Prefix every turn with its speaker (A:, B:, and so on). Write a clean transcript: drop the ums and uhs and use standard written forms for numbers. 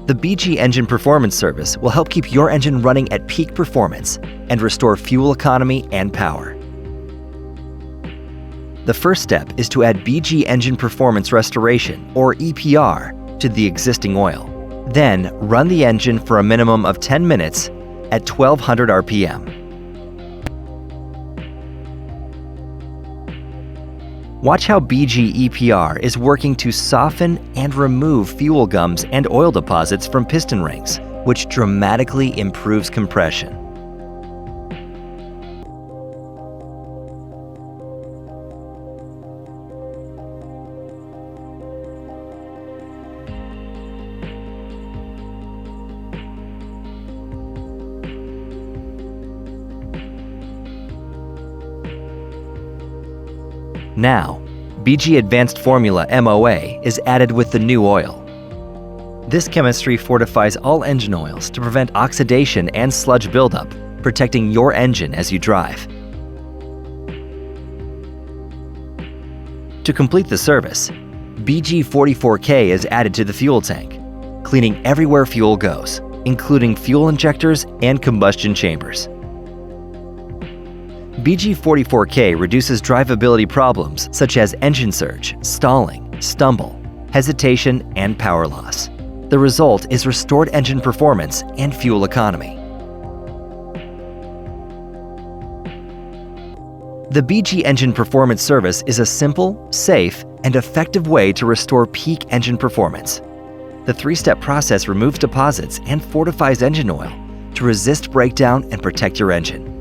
A: The BG Engine Performance Service will help keep your engine running at peak performance and restore fuel economy and power. The first step is to add BG Engine Performance Restoration, or EPR, to the existing oil. Then, run the engine for a minimum of 10 minutes at 1200 RPM. Watch how BG EPR is working to soften and remove fuel gums and oil deposits from piston rings, which dramatically improves compression. Now, BG Advanced Formula MOA is added with the new oil. This chemistry fortifies all engine oils to prevent oxidation and sludge buildup, protecting your engine as you drive. To complete the service, BG44K is added to the fuel tank, cleaning everywhere fuel goes, including fuel injectors and combustion chambers. BG44K reduces drivability problems such as engine surge, stalling, stumble, hesitation, and power loss. The result is restored engine performance and fuel economy. The BG Engine Performance Service is a simple, safe, and effective way to restore peak engine performance. The three-step process removes deposits and fortifies engine oil to resist breakdown and protect your engine.